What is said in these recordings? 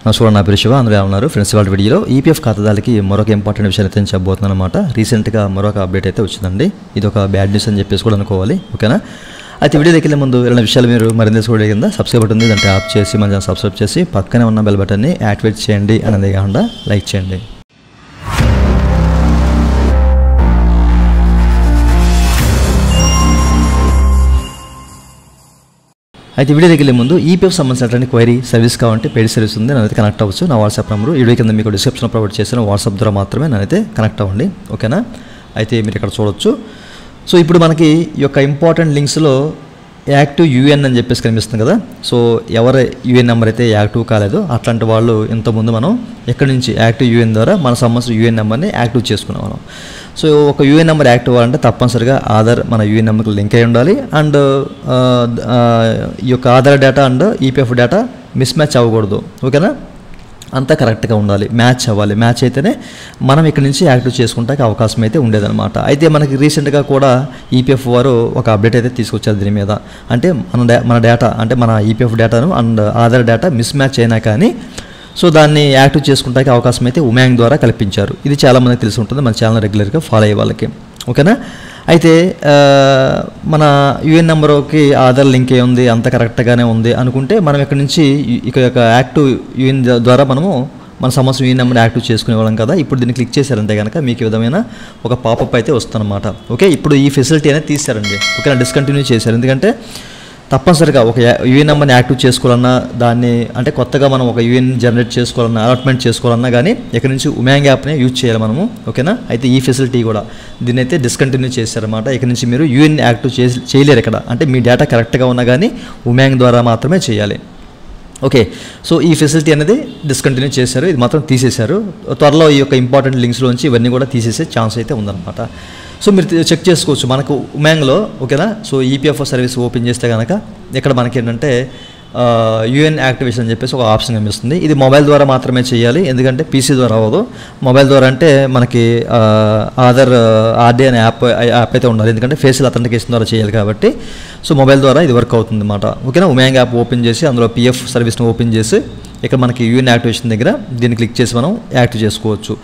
నమస్కారం, నా పేరు శివ. అందరూ ఉన్నారు ఫ్రెండ్స్. వాళ్ళ వీడియోలో ఈపీఎఫ్ ఖాతాదారులకి మరొక ఇంపార్టెంట్ విషయాన్ని అయితే చెప్పబోతున్నాను అనమాట. రీసెంట్గా మరొక అప్డేట్ అయితే వచ్చిందండి. ఇది ఒక బ్యాడ్ న్యూస్ అని చెప్పేసి కూడా అనుకోవాలి, ఓకేనా. అయితే వీడియో దగ్గర ముందు ఇలాంటి విషయాలు మీరు మరింత తెలుసుకోవడం కింద సబ్స్క్రైబ్ బటన్ ఉంది, దాన్ని ట్యాప్ చేసి మన ఛానల్ సబ్స్క్రైబ్ చేసి పక్కనే ఉన్న బెల్ బటన్ని యాక్టివేట్ చేయండి అనేది కాకుండా లైక్ చేయండి. అయితే వీడియో దగ్గర ముందు ఈపీఎఫ్ సంబంధించినటువంటి క్వైరీ సర్వీస్ కావాలంటే పెయిడ్ సర్వీస్ ఉంది, నన్నైతే కనెక్ట్ అవ్వచ్చు. నా వాట్సాప్ నెంబర్ వీడియో కింద మీకు డిస్క్రిప్షన్లో ప్రొవైడ్ చేసిన వాట్సాప్ ద్వారా మాత్రమే నన్నైతే కనెక్ట్ అవ్వండి, ఓకేనా. అయితే మీరు ఇక్కడ చూడొచ్చు. సో ఇప్పుడు మనకి ఈ యొక్క ఇంపార్టెంట్ లింక్స్లో యాక్టివ్ యూఎన్ అని చెప్పేసి కనిపిస్తుంది కదా. సో ఎవరి యూఎన్ నెంబర్ అయితే యాక్టివ్ కాలేదో అట్లాంటి వాళ్ళు ఇంతకుముందు మనం ఎక్కడి నుంచి యాక్టివ్ యూఎన్ ద్వారా మన సంబంధించిన యూఎన్ నెంబర్ని యాక్టివ్ చేసుకున్నాం మనం. సో ఒక యూఎన్ నెంబర్ యాక్టివ్ అవ్వాలంటే తప్పనిసరిగా ఆధార్ మన యూఎన్ నెంబర్కి లింక్ అయి ఉండాలి. అండ్ ఈ యొక్క Aadhaar data and EPF data miss match అవ్వకూడదు, ఓకేనా. అంతా కరెక్ట్గా ఉండాలి, మ్యాచ్ అవ్వాలి. మ్యాచ్ అయితేనే మనం ఇక్కడ నుంచి యాక్టివ్ చేసుకుంటానికి అవకాశం అయితే ఉండేదన్నమాట. అయితే మనకి రీసెంట్గా కూడా ఈపీఎఫ్ వారు ఒక అప్డేట్ అయితే తీసుకొచ్చారు దీని మీద. అంటే మన డేటా అంటే మన ఈపీఎఫ్ డేటాను and Aadhaar data miss match అయినా కానీ సో దాన్ని యాక్టివ్ చేసుకుంటానికి అవకాశం అయితే ఉమాంగ్ ద్వారా కల్పించారు. ఇది చాలామందికి తెలిసి ఉంటుంది, మన ఛానల్ రెగ్యులర్గా ఫాలో అయ్యే వాళ్ళకి, ఓకేనా. అయితే మన యూఎన్ నెంబర్కి ఆధార్ లింక్ ఉంది, అంత కరెక్ట్గానే ఉంది అనుకుంటే మనం ఇక్కడ నుంచి ఇక యాక్టివ్ యూఎన్ ద్వారా మనము మన సంవత్సరం యూఎన్ నెంబర్ యాక్టివ్ చేసుకునే వాళ్ళం కదా. ఇప్పుడు దీన్ని క్లిక్ చేశారంటే కనుక మీకు ఈ విధమైన ఒక పాపప్ అయితే వస్తుందన్నమాట, ఓకే. ఇప్పుడు ఈ ఫెసిలిటీ అనేది తీశారండి, ఓకేనా. డిస్కంటిన్యూ చేశారు. ఎందుకంటే తప్పనిసరిగా ఒక యూఎన్ నెంబర్ని యాక్టివ్ చేసుకోవాలన్నా, దాన్ని అంటే కొత్తగా మనం ఒక యూఎన్ జనరేట్ చేసుకోవాలన్నా, అలాట్మెంట్ చేసుకోవాలన్నా కానీ ఇక్కడ నుంచి ఉమాంగ్ యాప్ని యూజ్ చేయాలి మనము, ఓకేనా. అయితే ఈ ఫెసిలిటీ కూడా దీన్ని అయితే డిస్కంటిన్యూ చేశారన్నమాట. ఇక్కడ నుంచి మీరు యూఎన్ యాక్టివ్ చేయలేరు ఇక్కడ. అంటే మీ డేటా కరెక్ట్గా ఉన్నా కానీ ఉమాంగ్ ద్వారా మాత్రమే చేయాలి, ఓకే. సో ఈ ఫెసిలిటీ అనేది డిస్కంటిన్యూ చేశారు, ఇది మాత్రం తీసేశారు. త్వరలో ఈ యొక్క ఇంపార్టెంట్ లింక్స్లోంచి ఇవన్నీ కూడా తీసేసే ఛాన్స్ అయితే ఉందన్నమాట. సో మీరు చెక్ చేసుకోవచ్చు మనకు ఉమాంగ్లో, ఓకేనా. సో ఈపీఎఫ్ సర్వీస్ ఓపెన్ చేస్తే కనుక ఇక్కడ మనకి ఏంటంటే యూఎన్ యాక్టివేషన్ అని చెప్పేసి ఒక ఆప్షన్ కనిపిస్తుంది. ఇది మొబైల్ ద్వారా మాత్రమే చేయాలి, ఎందుకంటే పీసీ ద్వారా అవ్వదు. మొబైల్ ద్వారా అంటే మనకి ఆధార్ ఆర్డీ అనే యాప్ అయితే ఉండాలి, ఎందుకంటే ఫేషియల్ అథెంటికేషన్ ద్వారా చేయాలి కాబట్టి. సో మొబైల్ ద్వారా ఇది వర్క్ అవుతుంది అన్నమాట, ఓకేనా. ఉమాంగ్ యాప్ ఓపెన్ చేసి అందులో పిఎఫ్ సర్వీస్ని ఓపెన్ చేసి ఇక్కడ మనకి యూఎన్ యాక్టివేషన్ దగ్గర దీన్ని క్లిక్ చేసి మనం యాక్టివ్ చేసుకోవచ్చు.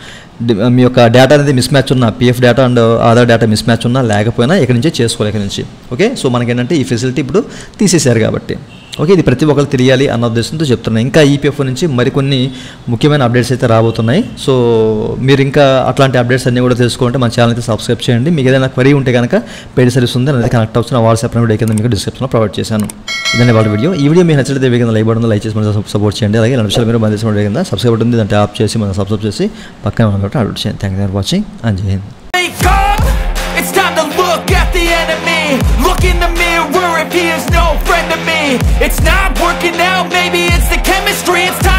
మీ యొక్క డేటా అనేది మిస్ మ్యాచ్ ఉన్నా, PF data and Aadhaar data miss match ఉన్నా లేకపోయినా ఇక్కడ నుంచే చేసుకోవాలి ఇక్కడ నుంచి, ఓకే. సో మనకి ఏంటంటే ఈ ఫెసిలిటీ ఇప్పుడు తీసేశారు కాబట్టి, ఓకే. ఇది ప్రతి ఒక్కరు తెలియాలి అన్న ఉద్దేశంతో చెప్తున్నాను. ఇంకా ఈపీఎఫ్ నుంచి మరికొన్ని ముఖ్యమైన అప్డేట్స్ అయితే రాబోతున్నాయి. సో మీరు ఇంకా అట్లాంటి అప్డేట్స్ అన్నీ కూడా తెలుసుకోవాలంటే మన ఛానల్ అయితే సబ్స్క్రైబ్ చేయండి. మీకు ఏదైనా క్వరీ ఉంటే కనుక పెయిడ్ సర్వీస్ ఉంది, అనేది కనెక్ట్ అవుతున్న నా వాట్సాప్ నెంబర్ కింద మీకు డిస్క్రిప్షన్లో ప్రొవైడ్ చేశాను. ఇదండి వాళ్ళ వీడియో. ఈ వీడియో మీకు నచ్చితే వేగంగా లైక్ బటన్ లైక్ చేసి మన సపోర్ట్ చేయండి. అలాగే రెండు విషయాలు మీరు మన దేశం వేగంగా సబ్స్క్రైబ్ బటన్ ఉంది, దాన్ని ట్యాప్ చేసి మనం సబ్స్క్రైబ్ చేసి పక్కన ఉన్న అప్డేట్ చేయండి. Thank you for watching and జై Hind. It's time to look at the enemy. Look in the mirror if he is no friend to me. It's not working out, maybe it's the chemistry. It's time